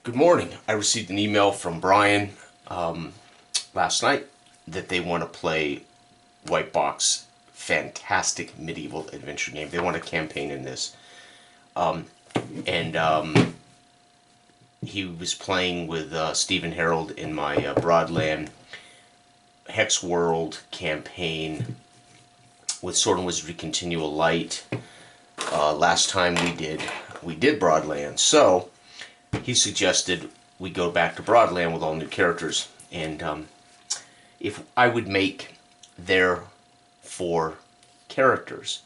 Good morning. I received an email from Brian last night that they want to play White Box. Fantastic medieval adventure game. They want a campaign in this. And he was playing with Stephen Harold in my Broadland Hex World campaign with Sword and Wizardry Continual Light. Last time we did Broadland. So he suggested we go back to Broadland with all new characters, and if I would make their 4 characters,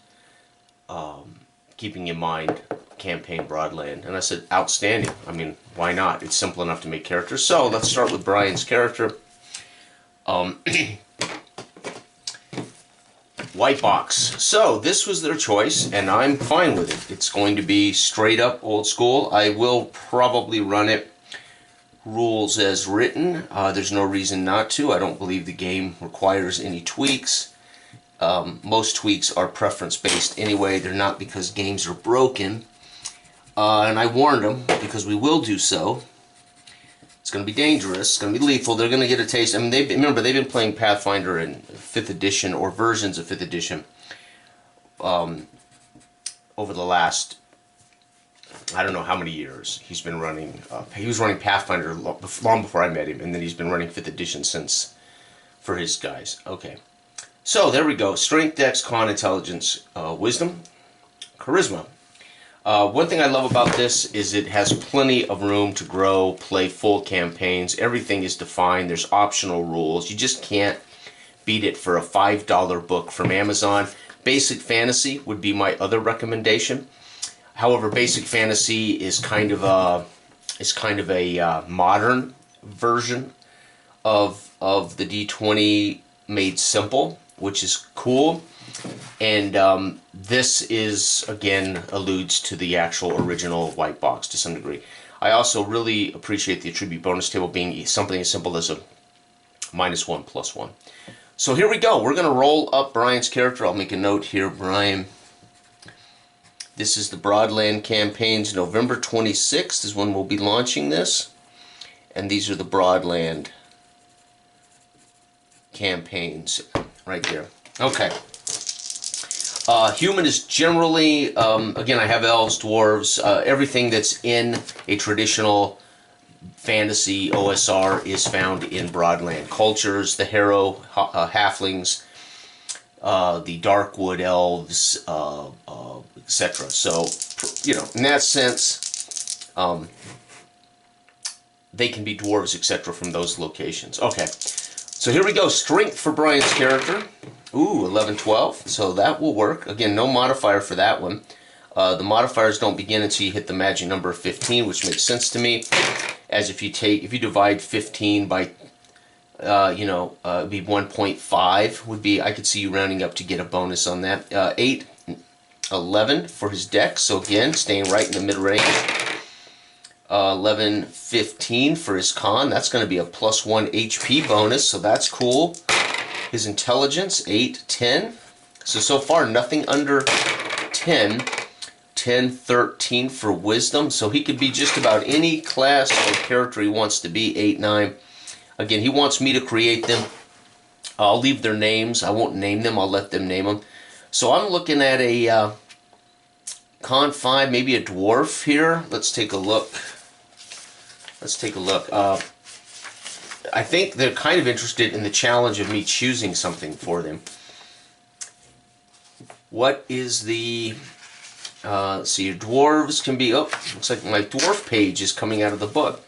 keeping in mind campaign Broadland. And I said, outstanding. I mean, why not? It's simple enough to make characters. So let's start with Brian's character. White Box. So this was their choice, and I'm fine with it. It's going to be straight up old school. I will probably run it rules as written. There's no reason not to. I don't believe the game requires any tweaks. Most tweaks are preference based anyway. They're not because games are broken. And I warned them because we will do so. It's going to be dangerous. It's going to be lethal. They're going to get a taste. I mean, remember, they've been playing Pathfinder in 5th edition or versions of 5th edition over the last, I don't know how many years. He's been running, he was running Pathfinder long before I met him, and then he's been running 5th edition since for his guys. Okay. So there we go. Strength, Dex, Con, Intelligence, Wisdom, Charisma. One thing I love about this is it has plenty of room to grow, play full campaigns. Everything is defined. There's optional rules. You just can't beat it for a $5 book from Amazon. Basic Fantasy would be my other recommendation. However, Basic Fantasy is kind of a modern version of the D20 made simple, which is cool. And this is, again, alludes to the actual original White Box to some degree. I also really appreciate the attribute bonus table being something as simple as a -1/+1. So here we go. We're going to roll up Brian's character. I'll make a note here, Brian. This is the Broadland campaigns. November 26th is when we'll be launching this. And these are the Broadland campaigns right there. Okay. Human is generally, again, I have elves, dwarves, everything that's in a traditional fantasy OSR is found in Broadland cultures. The Harrow, halflings, the Darkwood elves, etc. So, you know, in that sense, they can be dwarves, etc. from those locations. Okay, so here we go. Strength for Brian's character. Ooh, 11/12, so that will work. Again, no modifier for that one. The modifiers don't begin until you hit the magic number of 15, which makes sense to me. As if you divide 15 by, it'd be 1.5 would be, I could see you rounding up to get a bonus on that. 8, 11 for his dex, so again, staying right in the mid-range. 11, 15 for his con, that's going to be a +1 HP bonus, so that's cool. His intelligence, 8, 10. So far, nothing under 10. 10, 13 for wisdom. So he could be just about any class or character he wants to be. 8, 9. Again, he wants me to create them. I'll leave their names. I won't name them. I'll let them name them. So I'm looking at a con 5, maybe a dwarf here. Let's take a look. I think they're kind of interested in the challenge of me choosing something for them. What is the... let's see, your dwarves can be... Oh, looks like my dwarf page is coming out of the book.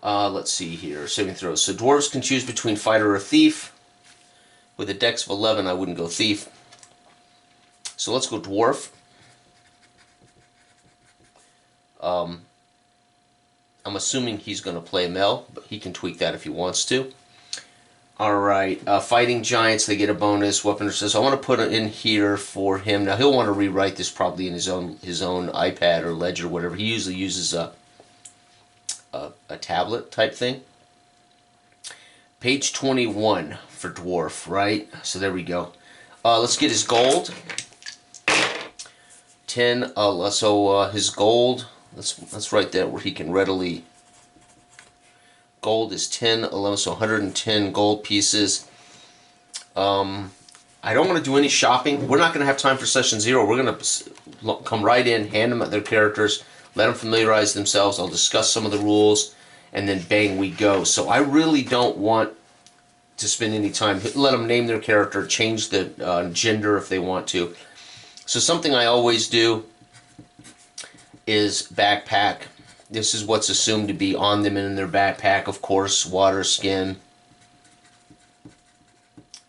Let's see here. Saving throws. So dwarves can choose between fighter or thief. With a dex of 11, I wouldn't go thief. So let's go dwarf. I'm assuming he's going to play Mel, but he can tweak that if he wants to. Alright, fighting giants, they get a bonus. Weapon says, I want to put it in here for him. Now, he'll want to rewrite this probably in his own iPad or ledger or whatever. He usually uses a tablet type thing. Page 21 for dwarf, right? So there we go. Let's get his gold. 10, so his gold Let's write that where he can readily. Gold is 10, 11, so 110 gold pieces. I don't want to do any shopping. We're not going to have time for session 0. We're going to come right in, hand them their characters, let them familiarize themselves. I'll discuss some of the rules, and then bang, we go. So I really don't want to spend any time. Let them name their character, change the gender if they want to. So something I always do is backpack. This is what's assumed to be on them and in their backpack, of course. Water, skin,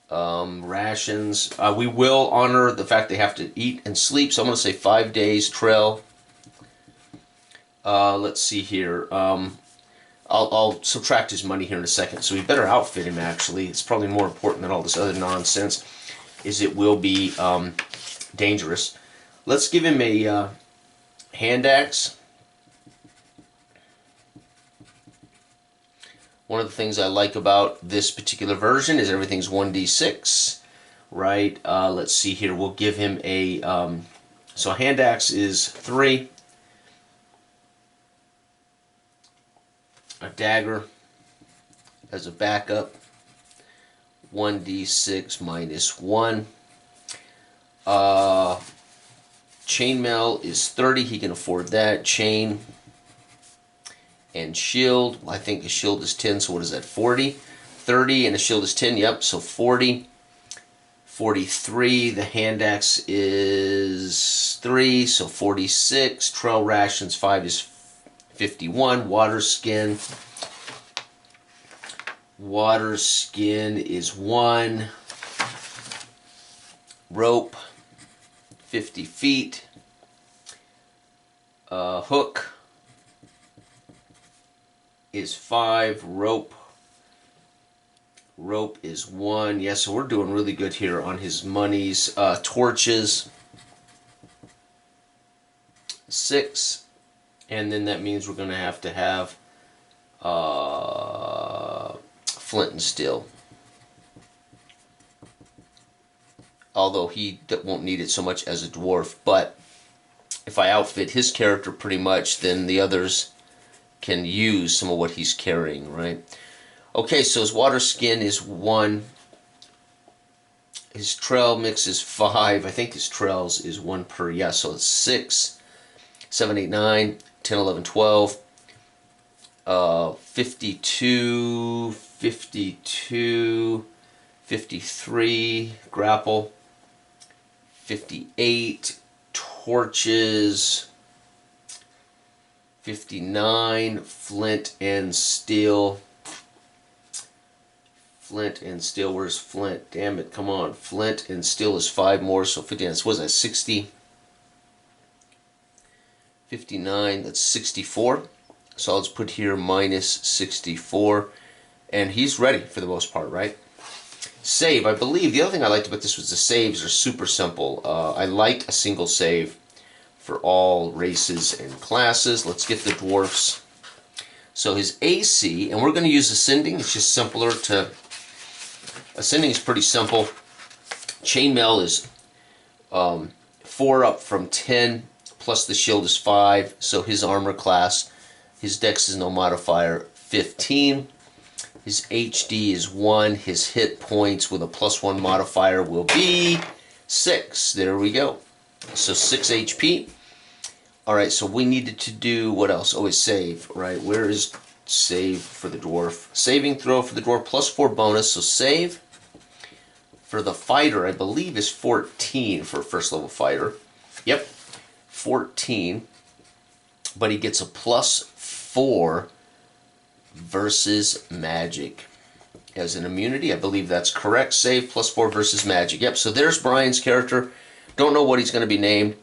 rations. We will honor the fact they have to eat and sleep, so I'm going to say 5 days trail. Let's see here. I'll subtract his money here in a second, so we better outfit him, actually. It's probably more important than all this other nonsense, is it will be dangerous. Let's give him a hand axe. One of the things I like about this particular version is everything's 1d6, right? Let's see here. We'll give him a... so a hand axe is 3. A dagger as a backup. 1d6 minus 1. Chainmail is 30. He can afford that. Chain and shield. I think the shield is 10, so what is that? 40. 30 and the shield is 10. Yep, so 40. 43. The hand axe is 3, so 46. Trail rations 5 is 51. Water skin. Water skin is 1. Rope 50 feet. Hook is 5. Rope is 1. Yeah, so we're doing really good here on his monies. Torches 6, and then that means we're going to have flint and steel. Although he won't need it so much as a dwarf, but if I outfit his character pretty much, then the others can use some of what he's carrying, right? Okay, so his water skin is 1. His trail mix is 5. I think his trails is 1 per, yeah, so it's 6, 7, 8, 9, 10, 11, 12, 52, 52, 53, grapple, 58, torches, 59, flint and steel. Flint and steel, where's flint? Damn it, come on. Flint and steel is 5 more, so 59, what is that, 60? 59, that's 64. So I'll just put here minus 64. And he's ready for the most part, right? Save, I believe, the other thing I liked about this was the saves are super simple. I like a single save for all races and classes. Let's get the dwarfs. So his AC, and we're going to use ascending. It's just simpler to... Ascending is pretty simple. Chainmail is 4 up from 10, plus the shield is 5. So his armor class, his dex is no modifier, 15. His HD is 1. His hit points with a +1 modifier will be 6. There we go. So 6 HP. Alright, so we needed to do, what else? Oh, it's save, right? Where is save for the dwarf? Saving throw for the dwarf, +4 bonus, so save. For the fighter, I believe is 14 for a first level fighter. Yep, 14. But he gets a +4 versus magic as an immunity. I believe that's correct. Save +4 versus magic. Yep, so there's Brian's character. Don't know what he's going to be named.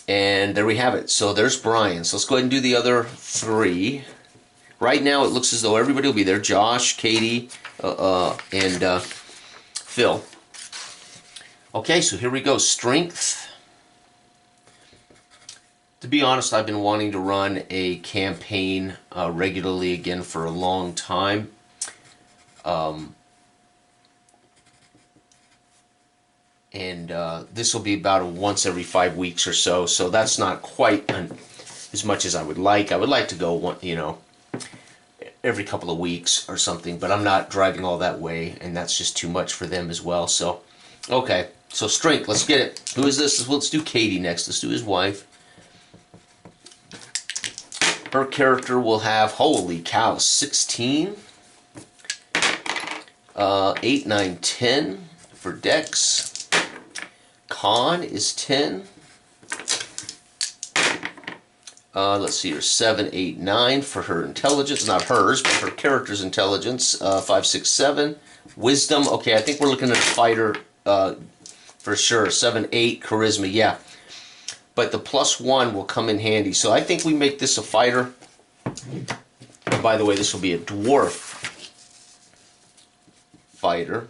And there we have it. So there's Brian. So let's go ahead and do the other 3. Right now it looks as though everybody will be there. Josh, Katie, and Phil. Okay, so here we go. Strength. To be honest, I've been wanting to run a campaign regularly again for a long time. And this will be about once every 5 weeks or so. So that's not quite as much as I would like. I would like to go one, you know, every couple of weeks or something, but I'm not driving all that way, and that's just too much for them as well. So, okay, so strength, let's get it. Who is this? Let's do Katie next. Let's do his wife. Her character will have, holy cow, 16, 8, 9, 10 for Dex. Con is 10. Let's see here, 7, 8, 9 for her intelligence. Not hers, but her character's intelligence. 5, 6, 7. Wisdom, okay, I think we're looking at a fighter for sure. 7, 8, charisma, yeah. But the +1 will come in handy. So I think we make this a fighter. And by the way, this will be a dwarf fighter.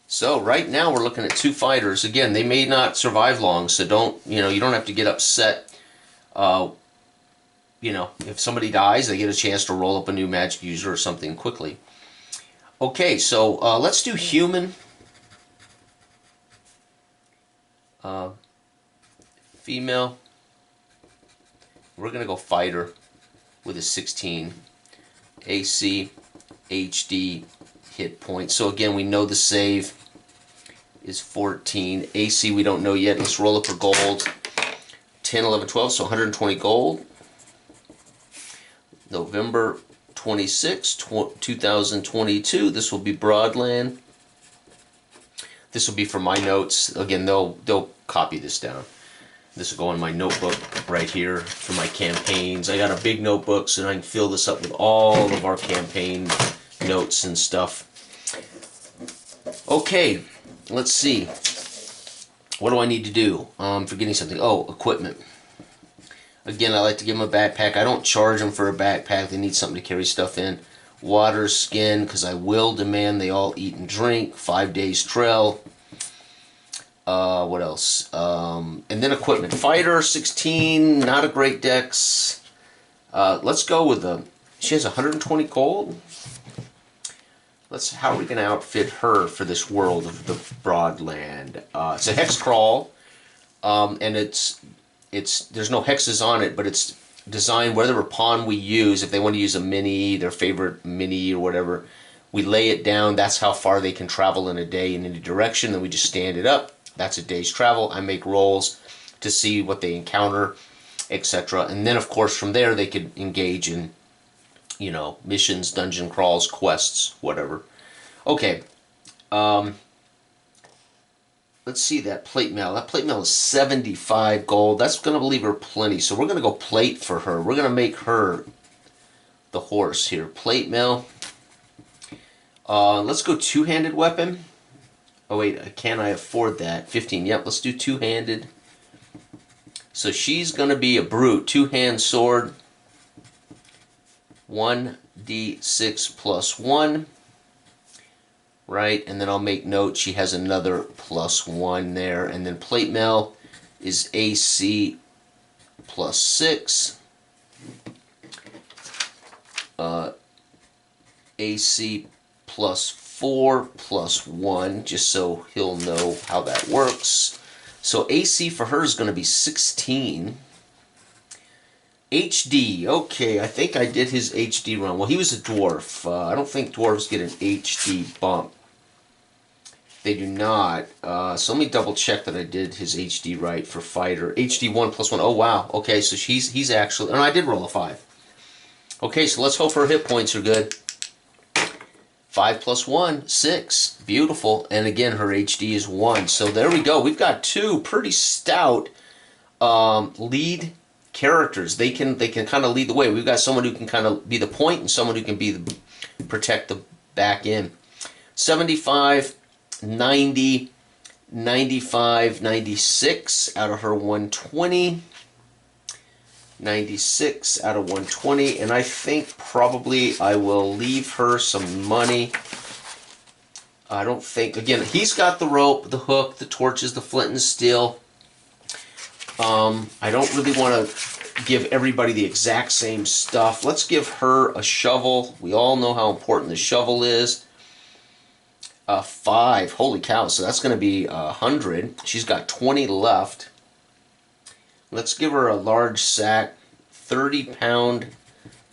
So right now we're looking at 2 fighters. Again, they may not survive long, so don't, you know, you don't have to get upset. You know, if somebody dies, they get a chance to roll up a new magic user or something quickly. Okay, so let's do human. Female. We're going to go fighter with a 16. AC, HD, hit point. So again, we know the save is 14. AC we don't know yet. Let's roll up for gold. 10, 11, 12, so 120 gold. November 26, 2022. This will be Broadland. This will be for my notes. Again, they'll copy this down. This will go in my notebook right here for my campaigns. I got a big notebook so I can fill this up with all of our campaign notes and stuff. Okay, let's see. What do I need to do? I'm forgetting something. Oh, equipment. Again, I like to give them a backpack. I don't charge them for a backpack. They need something to carry stuff in. Water, skin, because I will demand they all eat and drink. 5 days trail. What else? And then equipment. Fighter, 16, not a great dex. Let's go with the... She has 120 gold? How are we going to outfit her for this world of the Broadland? It's a hex-crawl, and there's no hexes on it, but it's designed, whatever pawn we use, if they want to use a mini, their favorite mini or whatever, we lay it down. That's how far they can travel in a day in any direction, then we just stand it up. That's a day's travel. I make rolls to see what they encounter, etc. And then, of course, from there they could engage in, you know, missions, dungeon crawls, quests, whatever. Okay. Let's see that plate mail. That plate mail is 75 gold. That's going to leave her plenty. So we're going to go plate for her. We're going to make her the horse here. Plate mail. Let's go two-handed weapon. Oh wait, can I afford that? 15. Yep, let's do two-handed. So she's going to be a brute. Two-hand sword. 1d6 plus 1. Right, and then I'll make note she has another plus 1 there. And then plate mail is AC plus 6. AC plus 4 plus 1, just so he'll know how that works. So AC for her is going to be 16. HD, okay, I think I did his HD run. Well, he was a dwarf. I don't think dwarves get an HD bump. They do not. So let me double check that I did his HD right for fighter. HD 1 plus 1. Oh, wow. Okay, so he's actually... And I did roll a 5. Okay, so let's hope her hit points are good. 5 plus 1, 6. Beautiful. And again, her HD is 1. So there we go. We've got two pretty stout lead characters. They can kind of lead the way. We've got someone who can kind of be the point and someone who can be protect the back end. 75, 90, 95, 96 out of her 120. 96 out of 120, and I think probably I will leave her some money. I don't think, again, he's got the rope, the hook, the torches, the flint and steel. I don't really want to give everybody the exact same stuff. Let's give her a shovel. We all know how important the shovel is. 5, holy cow, so that's going to be 100. She's got 20 left. Let's give her a large sack, 30-pound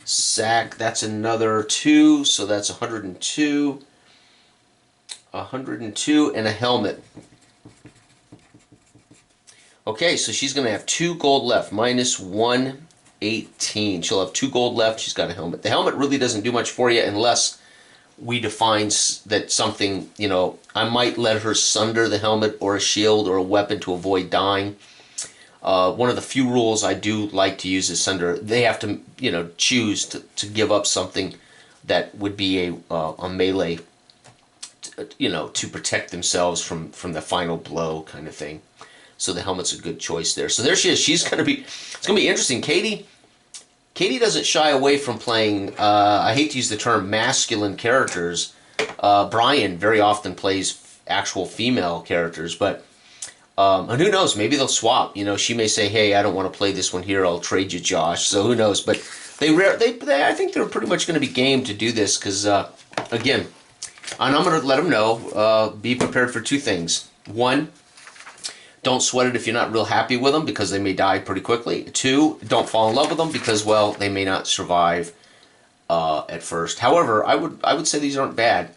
sack. That's another 2, so that's 102. 102 and a helmet. Okay, so she's going to have 2 gold left, minus 118. She'll have 2 gold left. She's got a helmet. The helmet really doesn't do much for you unless we define that something, you know, I might let her sunder the helmet or a shield or a weapon to avoid dying. One of the few rules I do like to use is sunder. They have to, you know, choose to give up something that would be a melee, you know, to protect themselves from the final blow kind of thing. So the helmet's a good choice there. So there she is. She's going to be, it's going to be interesting. Katie doesn't shy away from playing, I hate to use the term masculine characters. Brian very often plays actual female characters, but and who knows, maybe they'll swap. You know, she may say, hey, I don't want to play this one here, I'll trade you Josh. So who knows, but I think they're pretty much going to be game to do this because, again, and I'm going to let them know, be prepared for 2 things. 1, don't sweat it if you're not real happy with them because they may die pretty quickly. 2, don't fall in love with them because, well, they may not survive at first. However, I would say these aren't bad.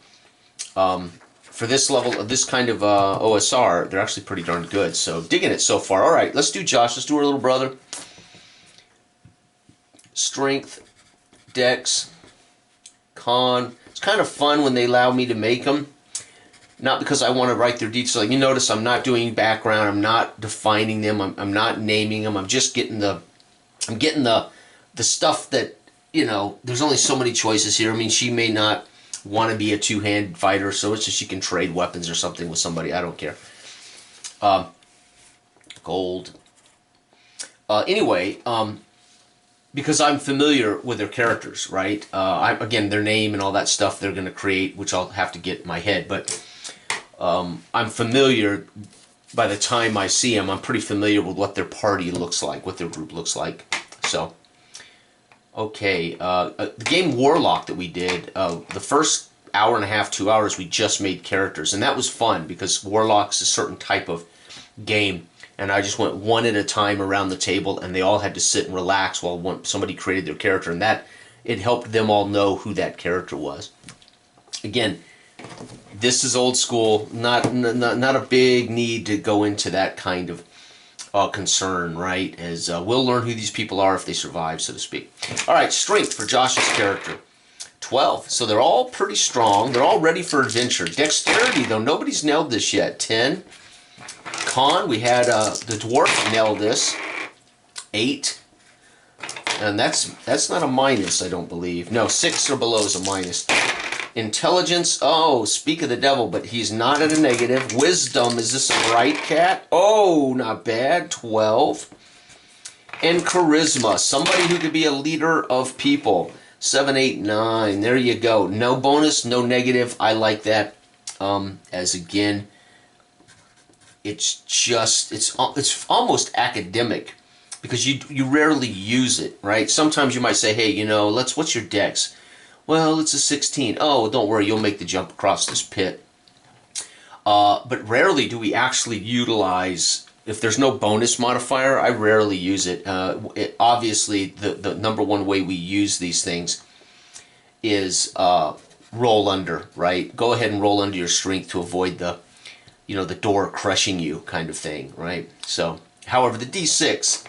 For this level of this kind of OSR, they're actually pretty darn good. So digging it so far. All right, let's do Josh. Let's do our little brother. Strength, Dex, Con. It's kind of fun when they allow me to make them. Not because I want to write their details. Like you notice, I'm not doing background. I'm not defining them. I'm not naming them. I'm just getting the stuff that, you know. There's only so many choices here. I mean, she may not want to be a 2-hand fighter, so it's just she can trade weapons or something with somebody. I don't care. Gold. Anyway, because I'm familiar with their characters, right? Again, their name and all that stuff they're going to create, which I'll have to get in my head, but I'm familiar. By the time I see them, I'm pretty familiar with what their party looks like, what their group looks like. So, okay, the game Warlock that we did, the first hour and a half, 2 hours, we just made characters, and that was fun because Warlock's a certain type of game, and I just went one at a time around the table, and they all had to sit and relax while somebody created their character, and that it helped them all know who that character was. Again, this is old school, not a big need to go into that kind of concern, right? As we'll learn who these people are if they survive, so to speak. All right, strength for Josh's character, 12. So they're all pretty strong. They're all ready for adventure. Dexterity, though, nobody's nailed this yet. 10. Con, we had the dwarf nail this. 8. And that's not a minus, I don't believe. No, 6 or below is a minus. Intelligence, oh, speak of the devil, but he's not at a negative. Wisdom, is this a bright cat? Oh, not bad, 12. And charisma, somebody who could be a leader of people. 7, 8, 9, there you go. No bonus, no negative, I like that. As again, it's just, it's almost academic because you rarely use it, right? Sometimes you might say, hey, you know, what's your dex? Well, it's a 16. Oh, don't worry, you'll make the jump across this pit. But rarely do we actually utilize, if there's no bonus modifier, I rarely use it. Obviously, the number one way we use these things is roll under, right? Go ahead and roll under your strength to avoid the door crushing you kind of thing, right? So, however, the D6,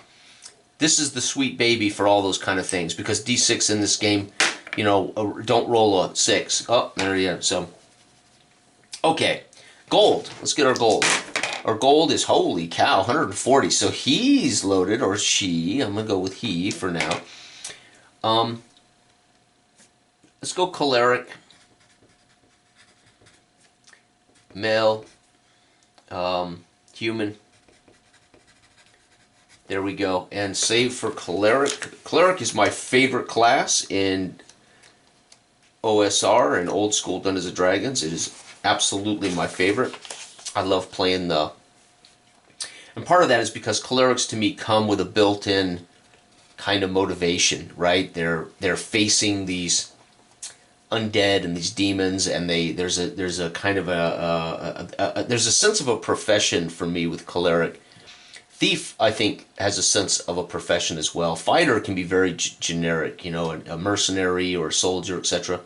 this is the sweet baby for all those kind of things because D6 in this game, don't roll a 6. Oh, there you go. So, okay, gold. Let's get our gold. Our gold is, holy cow, 140. So he's loaded, or she. I'm going to go with he for now. Let's go choleric. Male. Human. There we go. And save for choleric. Cleric is my favorite class in OSR and Old School Dungeons & Dragons. It is absolutely my favorite. I love playing the... And part of that is because clerics to me come with a built-in kind of motivation, right? They're facing these undead and these demons, and there's a kind of there's a sense of a profession for me with cleric Thief, I think, has a sense of a profession as well. Fighter can be very generic, you know, a mercenary or a soldier, etc.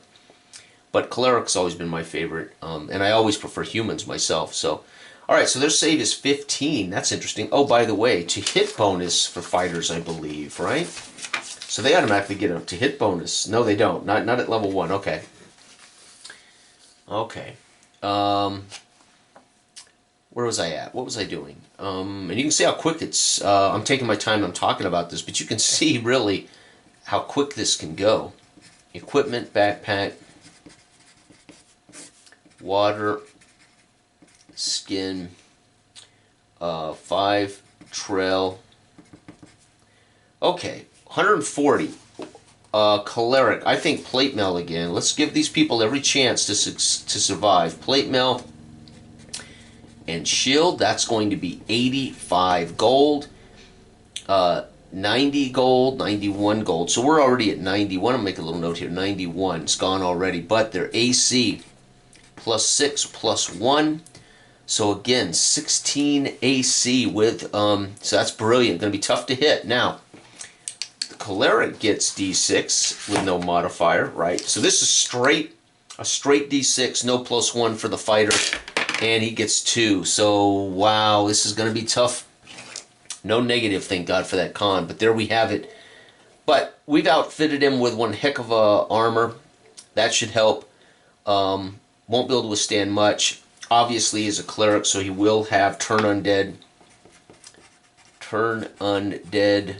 But cleric's always been my favorite, and I always prefer humans myself. So, all right, so their save is 15. That's interesting. Oh, by the way, to hit bonus for fighters, I believe, right? So they automatically get a to hit bonus. No, they don't. Not at level 1. Okay. Okay. Where was I at? What was I doing? And you can see how quick it's... I'm taking my time, I'm talking about this, but you can see really how quick this can go. Equipment, backpack, water, skin, 5, trail. Okay, 140. Choleric. I think plate mail again. Let's give these people every chance to survive. Plate mail and shield. That's going to be 85 gold. 90 gold, 91 gold. So we're already at 91. I'll make a little note here. 91. It's gone already. But their AC +6 +1. So again, 16 AC with, so that's brilliant. Going to be tough to hit. Now, the Choleric gets D6 with no modifier, right? So this is a straight D6, no +1 for the fighter, and he gets 2. So, wow, this is going to be tough. No negative, thank God for that con, but there we have it. But we've outfitted him with one heck of a armor. That should help. Won't be able to withstand much. Obviously, he's a cleric, so he will have turn undead. Turn undead.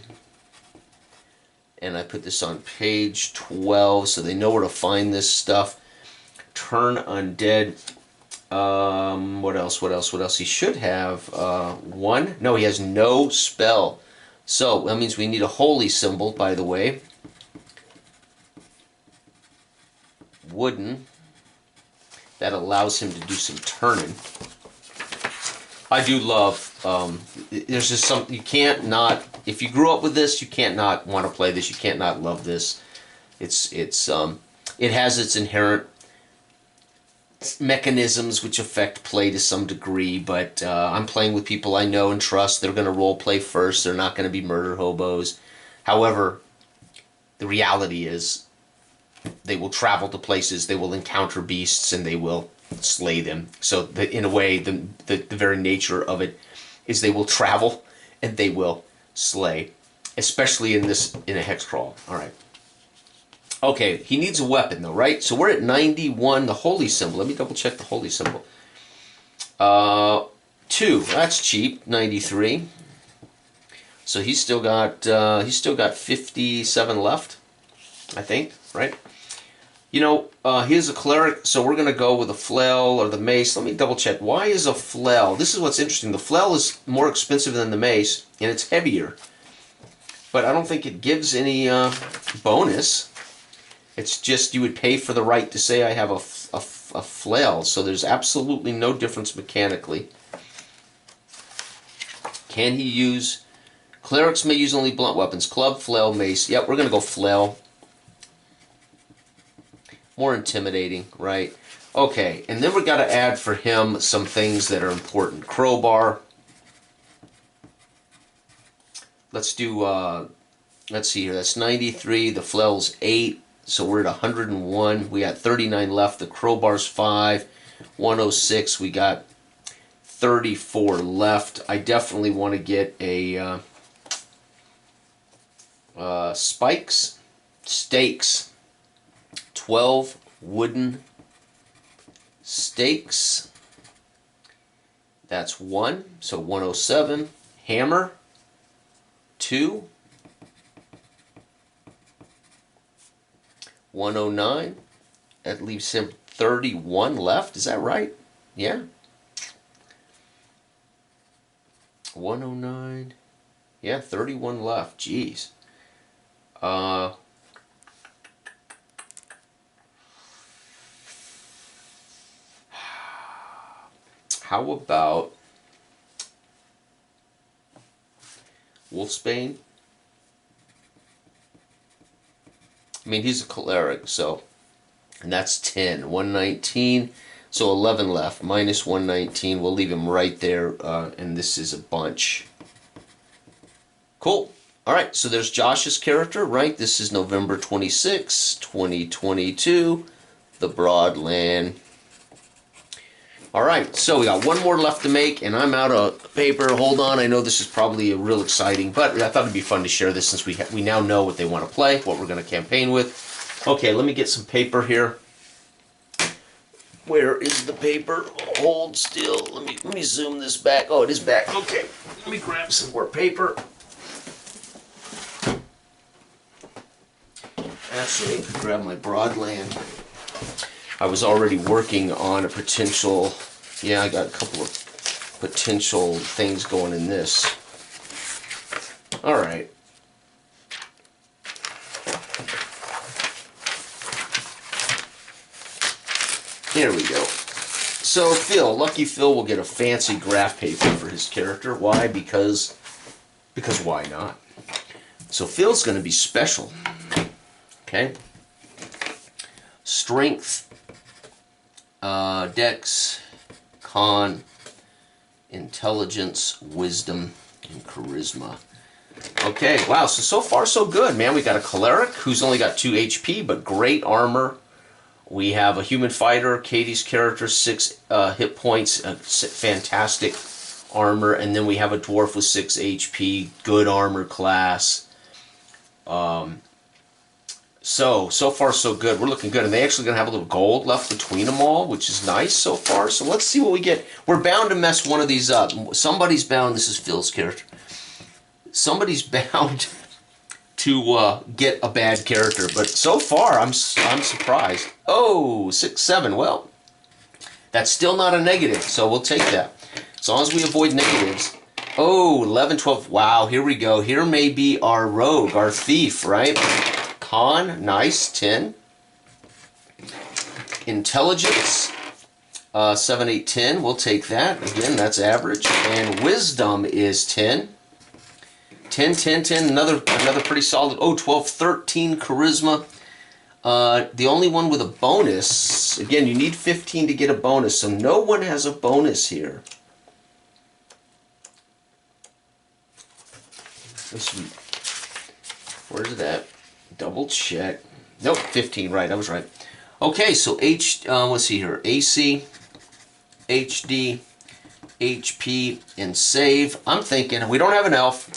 And I put this on page 12, so they know where to find this stuff. Turn undead. What else? He should have 1. No, he has no spell. So that means we need a holy symbol, by the way. Wooden. That allows him to do some turning. I do love, there's just something, you can't not, if you grew up with this, you can't not want to play this, you can't not love this. It has its inherent mechanisms which affect play to some degree, but I'm playing with people I know and trust. They're going to role play first. They're not going to be murder hobos. However, the reality is they will travel to places, they will encounter beasts, and they will slay them. So in a way, the very nature of it is they will travel and they will slay, especially in a hex crawl. All right. Okay, he needs a weapon though, right? So we're at 91, the holy symbol. Let me double check the holy symbol. 2, that's cheap, 93. So he's still got 57 left, I think, right? You know, here's a cleric, so we're going to go with a flail or the mace. Let me double check. Why is a flail? This is what's interesting. The flail is more expensive than the mace, and it's heavier. But I don't think it gives any bonus. It's just you would pay for the right to say I have a flail, so there's absolutely no difference mechanically. Can he use... Clerics may use only blunt weapons. Club, flail, mace. Yep, we're going to go flail. More intimidating, right? Okay, and then we've got to add for him some things that are important. Crowbar. Let's do, let's see here. That's 93. The flail's 8. So we're at 101. We got 39 left. The crowbar's 5. 106. We got 34 left. I definitely want to get a stakes. 12 wooden stakes. That's 1. So 107. Hammer. 2. 109. That leaves him 31 left. Is that right? Yeah. 109. Yeah, 31 left. Jeez. How about Wolfsbane? I mean, he's a cleric, so, and that's 10. 119, so 11 left, minus 119. We'll leave him right there, and this is a bunch. Cool. All right, so there's Josh's character, right? This is November 26, 2022, the Broadland. All right, so we got one more left to make, and I'm out of paper. Hold on, I know this is probably real exciting, but I thought it'd be fun to share this since we now know what they want to play, what we're going to campaign with. Okay, let me get some paper here. Where is the paper? Hold still. Let me zoom this back. Oh, it is back. Okay, let me grab some more paper. Actually, I could grab my Broadland. I was already working on a potential, yeah, I got a couple of potential things going in this. All right. There we go. So Phil, Lucky Phil will get a fancy graph paper for his character. Why? Because why not? So Phil's going to be special. Okay. Strength. Dex, Con, Intelligence, Wisdom, and Charisma. Okay, wow, so far so good, man. We got a Cleric who's only got 2 HP, but great armor. We have a Human Fighter, Katie's character, 6 hit points, fantastic armor. And then we have a Dwarf with 6 HP, good armor class. So far so good. We're looking good. And they actually going to have a little gold left between them all, which is nice so far. So let's see what we get. We're bound to mess one of these up. Somebody's bound, this is Phil's character. Somebody's bound to get a bad character. But so far, I'm surprised. Oh, 6, 7. Well, that's still not a negative, so we'll take that. As long as we avoid negatives. Oh, 11, 12. Wow, here we go. Here may be our rogue, our thief, right? Con, nice, 10. Intelligence, 7, 8, 10. We'll take that. Again, that's average. And wisdom is 10. 10, 10, 10. Another pretty solid. Oh, 12, 13. Charisma. The only one with a bonus. Again, you need 15 to get a bonus, so no one has a bonus here. Where's it at? Double check. Nope, 15, right, I was right. Okay, so let's see here. AC, HD, HP, and save. I'm thinking, we don't have an elf.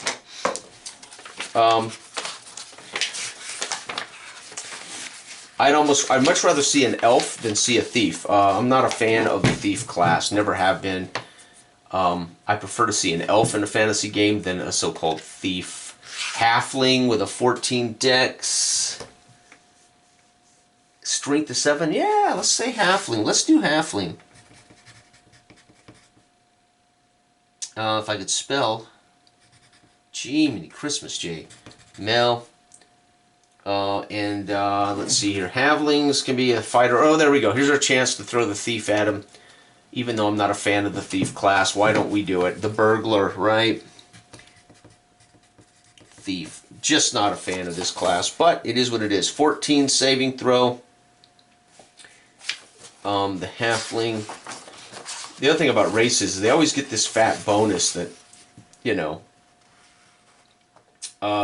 I'd much rather see an elf than see a thief. I'm not a fan of the thief class, never have been. I prefer to see an elf in a fantasy game than a so-called thief. Halfling with a 14 dex. Strength of 7. Yeah, let's say halfling. Let's do halfling. If I could spell. Gee, many Christmas, Jay. Mel. Let's see here. Halflings can be a fighter. Oh, there we go. Here's our chance to throw the thief at him. Even though I'm not a fan of the thief class, why don't we do it? The burglar, right? Thief. Just not a fan of this class, but it is what it is. 14 saving throw. The halfling. The other thing about races is they always get this fat bonus that, you know.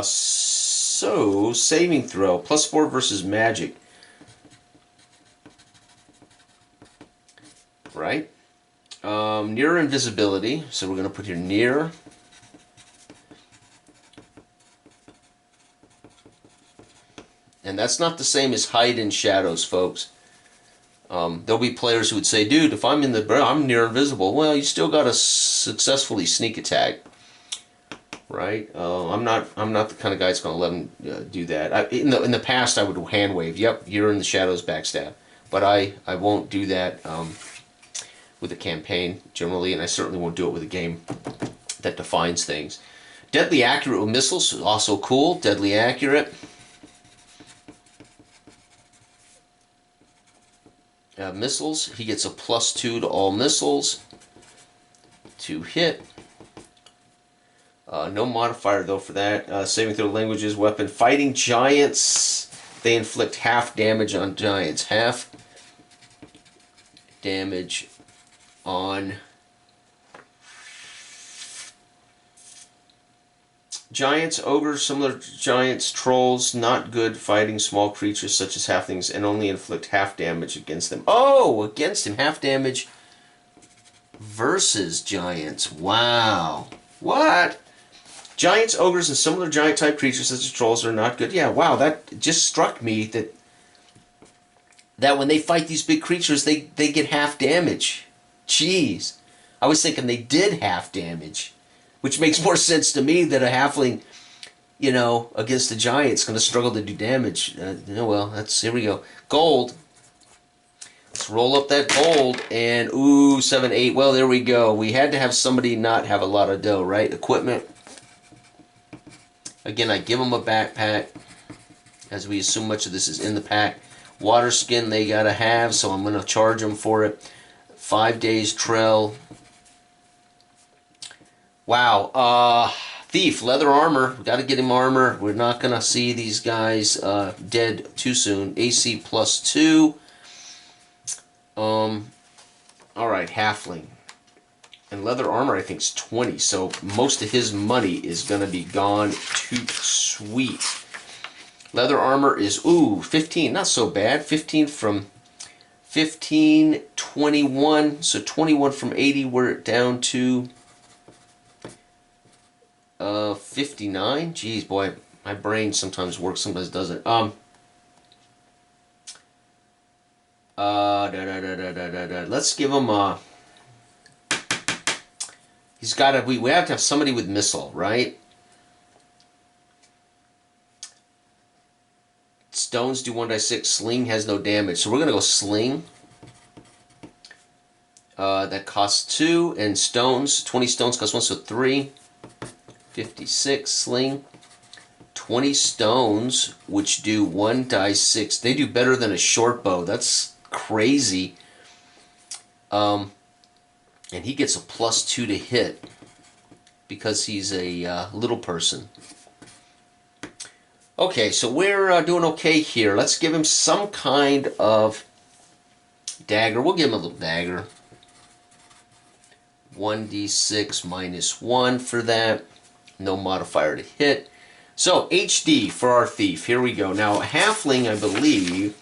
So, saving throw. +4 versus magic. Right? Near invisibility. So we're going to put here near. And that's not the same as hide in shadows, folks. There'll be players who would say, dude, if I'm I'm near invisible. Well, you still got to successfully sneak attack. Right? I'm not the kind of guy that's going to let them do that. In the past, I would hand wave. Yep, you're in the shadows, backstab. But I won't do that with a campaign generally, and I certainly won't do it with a game that defines things. Deadly accurate with missiles, also cool. Deadly accurate. Missiles, he gets a +2 to all missiles to hit. No modifier though for that. Saving throw languages, weapon. Fighting giants, they inflict half damage on giants. Half damage on Giants, ogres, similar giants, trolls, not good fighting small creatures such as halflings and only inflict half damage against them. Oh, against him, half damage versus giants. Wow. What? Giants, ogres, and similar giant-type creatures such as trolls are not good. Yeah, wow, that just struck me that when they fight these big creatures, they get half damage. Jeez. I was thinking they did half damage, which makes more sense to me that a halfling, you know, against a giant's going to struggle to do damage. Well, here we go. Gold. Let's roll up that gold, and ooh, 7, 8. Well, there we go. We had to have somebody not have a lot of dough, right? Equipment. Again, I give them a backpack, as we assume much of this is in the pack. Water skin they got to have, so I'm going to charge them for it. 5 days trail. Wow. Thief, leather armor. We got to get him armor. We're not going to see these guys dead too soon. AC +2. Alright, halfling. And leather armor, I think, is 20. So most of his money is going to be gone. Too sweet. Leather armor is, ooh, 15. Not so bad. 15 from 15, 21. So 21 from 80, we're down to 59. Jeez, boy, my brain sometimes works, sometimes doesn't. Let's give him a... He's got to... We have to have somebody with missile, right? Stones do 1d6. Sling has no damage. So we're going to go sling. That costs 2. And stones, 20 stones cost 1, so 3. 56. Sling. 20 stones, which do 1d6. They do better than a short bow. That's crazy. And he gets a +2 to hit because he's a little person. Okay, so we're doing okay here. Let's give him some kind of dagger. We'll give him a little dagger. 1d6 -1 for that. No modifier to hit. So, HD for our thief. Here we go. Now, a halfling, I believe...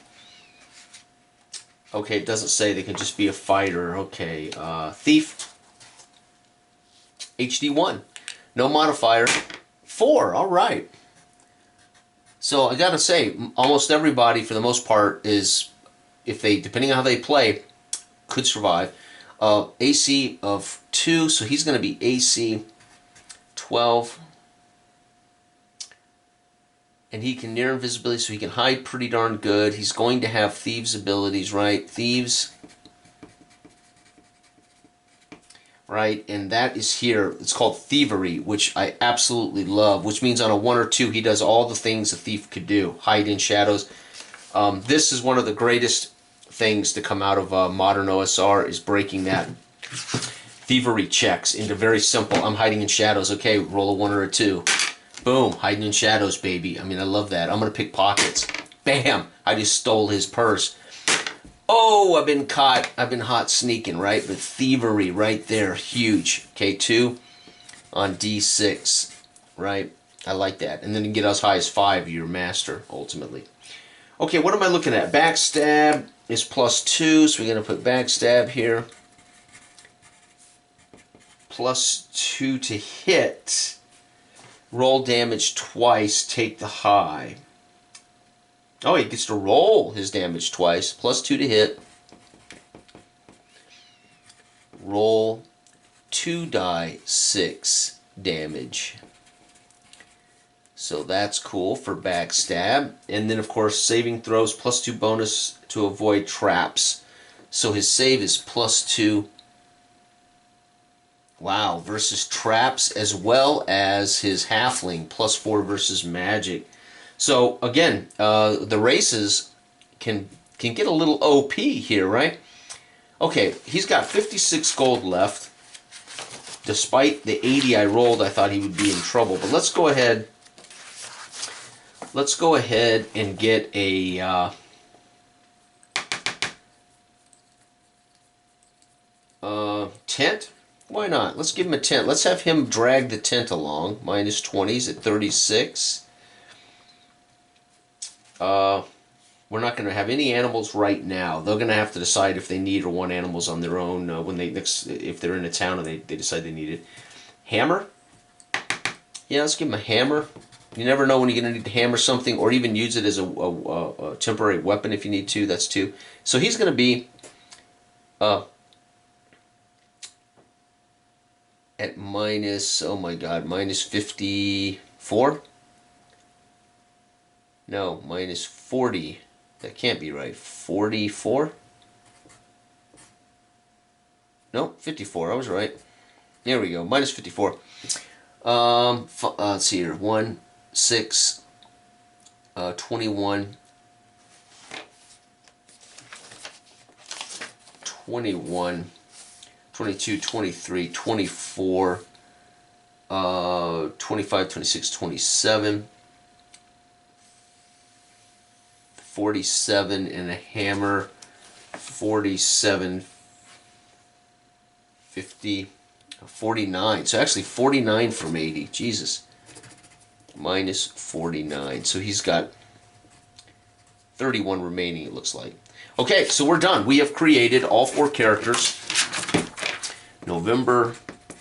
Okay, it doesn't say. They can just be a fighter. Okay, thief. HD 1. No modifier. 4. All right. So I gotta say, almost everybody, for the most part, is, if they, depending on how they play, could survive. AC of 2, so he's going to be AC 12. And he can near invisibility, so he can hide pretty darn good. He's going to have thieves abilities, right? Thieves. Right, and that is here. It's called thievery, which I absolutely love, which means on a 1 or 2, he does all the things a thief could do. Hide in shadows. This is one of the greatest things to come out of modern OSR, is breaking that thievery checks into very simple. I'm hiding in shadows. Okay, roll a 1 or a 2. Boom, hiding in shadows, baby. I mean, I love that. I'm going to pick pockets. Bam, I just stole his purse. Oh, I've been caught. I've been hot sneaking, right? But thievery right there, huge. Okay, 2 on D6, right? I like that. And then you can get as high as 5, your master, ultimately. Okay, what am I looking at? Backstab is +2, so we're going to put backstab here. +2 to hit. Roll damage twice, take the high. Oh, he gets to roll his damage twice. +2 to hit. Roll 2d6 damage. So that's cool for backstab. And then, of course, saving throws +2 bonus to avoid traps. So his save is +2. Wow, versus traps, as well as his halfling, +4 versus magic. So again, the races can get a little OP here, right? Okay, he's got 56 gold left. Despite the 80 I rolled, I thought he would be in trouble. But let's go ahead. Let's go ahead and get a tent. Why not? Let's give him a tent. Let's have him drag the tent along. Minus 20s at 36. We're not going to have any animals right now. They're going to have to decide if they need or want animals on their own when if they're in a town and they decide they need it. Hammer? Yeah, let's give him a hammer. You never know when you're going to need to hammer something or even use it as a temporary weapon if you need to. That's 2. So he's going to be at minus, oh my god, minus 54? No, minus 40. That can't be right. 44? No, 54. I was right. There we go. Minus 54. Let's see here. 1, 6, 21, 21, 22, 23, 24, 25, 26, 27, 47 and a hammer, 47, 50, 49. So actually 49 from 80. Jesus. Minus 49. So he's got 31 remaining, it looks like. Okay, so we're done. We have created all 4 characters. November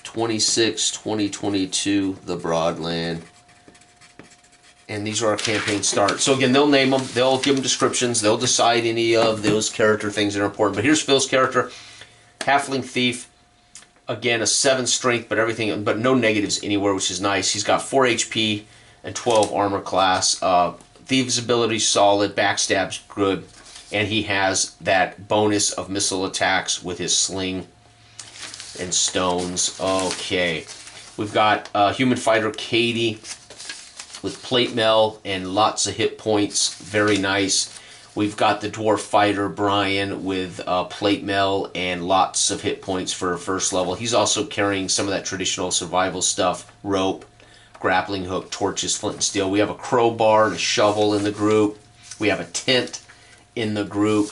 26, 2022, The Broadland. And these are our campaign start. So again, they'll name them, they'll give them descriptions, they'll decide any of those character things that are important. But here's Phil's character, Halfling Thief. Again, a 7 strength, but no negatives anywhere, which is nice. He's got 4 HP and 12 armor class. Thieves' ability solid, backstab's good, and he has that bonus of missile attacks with his sling and stones. Okay, we've got human fighter Katie with plate mail and lots of hit points. Very nice. We've got the dwarf fighter Brian with plate mail and lots of hit points for first level. He's also carrying some of that traditional survival stuff: rope, grappling hook, torches, flint and steel. We have a crowbar and a shovel in the group. We have a tent in the group.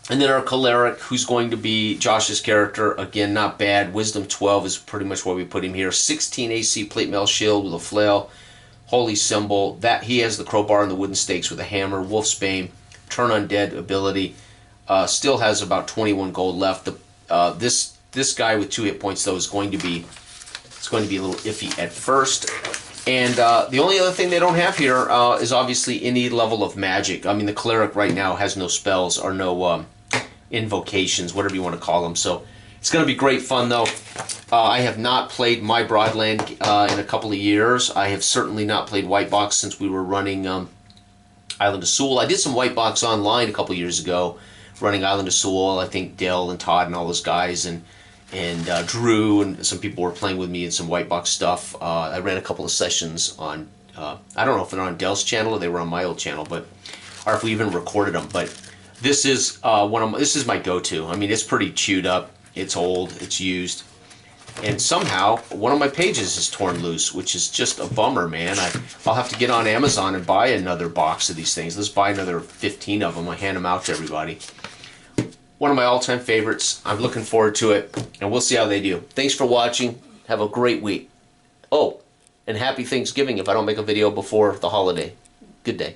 And then our choleric, who's going to be Josh's character. Again, not bad. Wisdom 12 is pretty much where we put him here. 16 AC plate mail shield with a flail. Holy symbol. That he has the crowbar and the wooden stakes with a hammer. Wolfsbane, turn undead ability. Still has about 21 gold left. This guy with 2 hit points though is going to be a little iffy at first. And the only other thing they don't have here is obviously any level of magic. I mean, the cleric right now has no spells or no invocations, whatever you want to call them. So it's going to be great fun though. I have not played my Broadland in a couple of years. I have certainly not played White Box since we were running Island of Sewell. I did some White Box online a couple of years ago, running Island of Sewell. I think Dell and Todd and all those guys and Drew and some people were playing with me in some White Box stuff. I ran a couple of sessions on, I don't know if they're on Dell's channel or they were on my old channel, or if we even recorded them. But this is this is my go-to. I mean, it's pretty chewed up. It's old. It's used. And somehow one of my pages is torn loose, which is just a bummer, man. I'll have to get on Amazon and buy another box of these things. Let's buy another 15 of them. I hand them out to everybody. One of my all-time favorites. I'm looking forward to it, and we'll see how they do. Thanks for watching. Have a great week. Oh, and happy Thanksgiving if I don't make a video before the holiday. Good day.